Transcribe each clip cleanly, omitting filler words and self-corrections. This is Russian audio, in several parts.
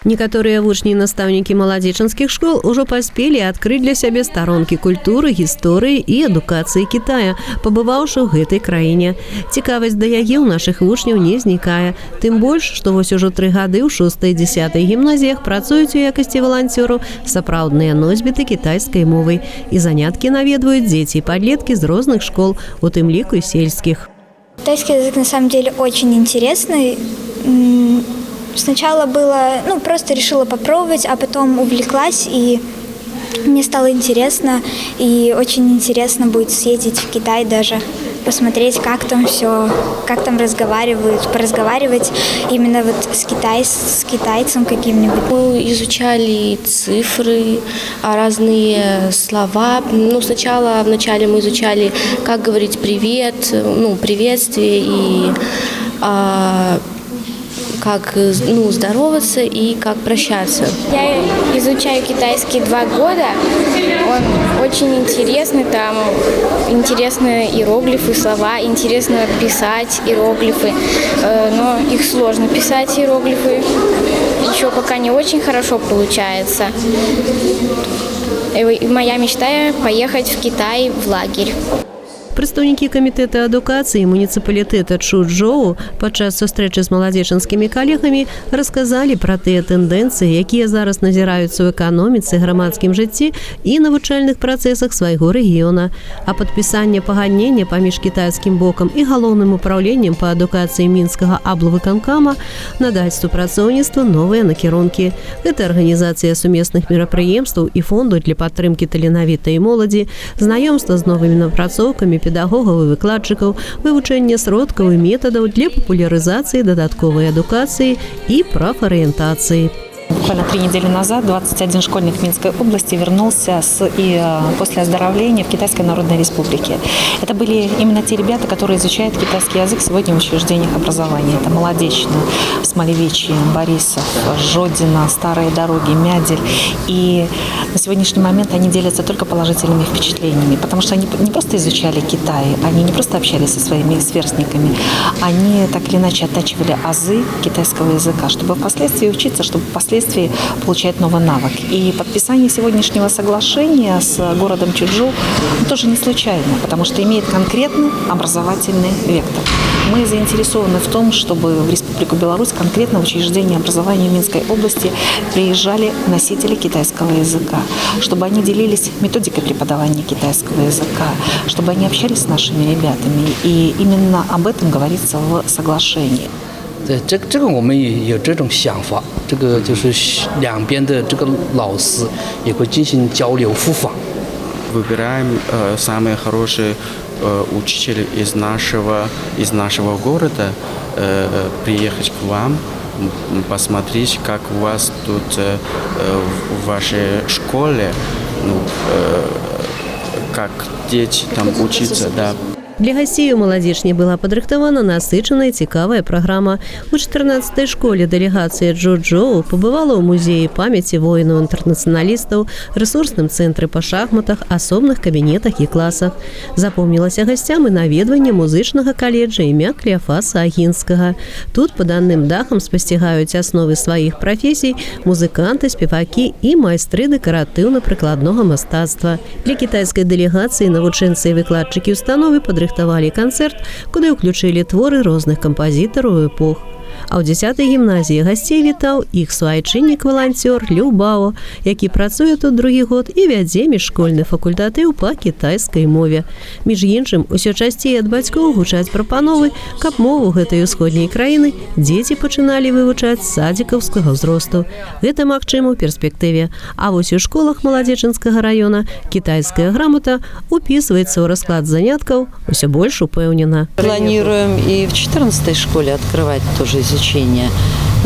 Некаторыя вучні і настаўнікі маладзечанскіх школ ужо паспелі адкрыць для сябе старонкі культуры, гісторыі і адукацыі Китая, пабываўшы ў гэтай краіне. Цікавасць да яе ў нашых вучняў не знікае. Тым больш, што вось ужо 3 гады ў 6-10 гімназіях працуюць у якасці валанцёраў сапраўдныя носьбіты кітайскай мовы. І заняткі наведваюць дзеці і падлеткі з розных школ, у тым ліку і сельскіх. Китайский язык на самом деле очень интересный. Сначала было, просто решила попробовать, а потом увлеклась, и мне стало интересно. И очень интересно будет съездить в Китай даже, посмотреть, как там все, как там разговаривают, поразговаривать именно вот с китайцем каким-нибудь. Мы изучали цифры, разные слова. Сначала вначале мы изучали, как говорить привет, приветствие и как здороваться и как прощаться. Я изучаю китайский 2 года. Он очень интересный, там интересные иероглифы, слова, интересно писать иероглифы, но их сложно писать, иероглифы. Еще пока не очень хорошо получается. И моя мечта – поехать в Китай в лагерь. Прадстаўнікі камітэта адукацыі муніцыпалітэта Чжучжоу падчас сустрэчы з маладзечанскімі калегамі расказалі пра тыя тэндэнцыі, якія зараз назіраюцца ў эканоміцы, грамадскім жыцці і навучальных працэсах свайго рэгіёна. А падпісанне пагаднення паміж кітайскім бокам і галоўным упраўленнем па адукацыі мінскага аблвыканкама надаць супрацоўніцтву новыя накірункі. Гэта арганізацыя сумесных мерапрыемстваў і фонду для падтрымкі таленавітай моладзі, знаёмства з новымі напрацоўкамі педагогаў і выкладчыкаў, вывучэнне сродкаў і метадаў для папулярызацыі дадатковай адукацыі і прафарыентацыі. Буквально 3 недели назад 21 школьник Минской области вернулся после оздоровления в Китайской Народной Республике. Это были именно те ребята, которые изучают китайский язык сегодня в учреждениях образования. Это Молодечно, Смолевичье, Борисов, Жодино, Старые Дороги, Мядель. И на сегодняшний момент они делятся только положительными впечатлениями, потому что они не просто изучали Китай, они не просто общались со своими сверстниками, они так или иначе оттачивали азы китайского языка, чтобы впоследствии учиться, чтобы впоследствии получать новый навык. И подписание сегодняшнего соглашения с городом Чжучжоу тоже не случайно, потому что имеет конкретный образовательный вектор. Мы заинтересованы в том, чтобы в Республику Беларусь, конкретно в учреждение образования Минской области, приезжали носители китайского языка, чтобы они делились методикой преподавания китайского языка, чтобы они общались с нашими ребятами. И именно об этом говорится в соглашении. 这个我们也有这种想法，这个就是两边的这个老师也会进行交流互访。Выбираем самые хорошие учителя из нашего города, приехать к вам, посмотреть, как у вас тут в вашей школе, как дети там учатся, да. Для гасцей у маладзечні была падрыхтавана насычаная цікавая праграма. У 14-й школе дэлегацыя Чжучжоу пабывала ў музеі памяці воінаў-інтэрнацыяналістаў, рэсурсным цэнтры па шахматах, асобных кабінетах і класах. Запомнілася гасцям і наведванне музычнага каледжа імя Клеафаса Агінскага. Тут пад адным дахам спасцігаюць асновы сваіх прафесій музыканты, спевакі і майстры дэкаратыўна-прыкладнога мастацтва. Для кітайскай дэлегацыі навучэнцы і выкладчыкі установы падрыхтавалі канцэрт, куды ўключылі творы розных кампазітараў эпох. А ў 10-й гімназіі гасцей вітаў іх суайчыннік-валанцёр Лю Бао, які працуе тут 2-й год і вядзе міжшкольны факультатыў па кітайскай мове. Між іншым, усё часцей ад бацькоў гучаць прапановы, каб мову гэтай усходняй краіны дзеці пачыналі вывучаць з садзікаўскага ўзросту. Гэта магчыма ў перспектыве. А вось у школах Маладзечанскага раёна кітайская грамота упісваецца ў расклад заняткаў усё больш упэўнена. Планируем и в 14-й школе открывать тоже изучение.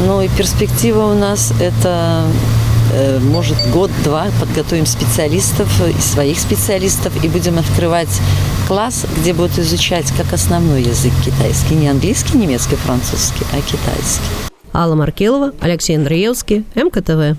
Но и перспектива у нас это, может, год-два подготовим специалистов, своих специалистов, и будем открывать класс, где будут изучать как основной язык китайский. Не английский, немецкий, французский, а китайский. Алла Маркелова, Алексей Андреевский, МКТВ.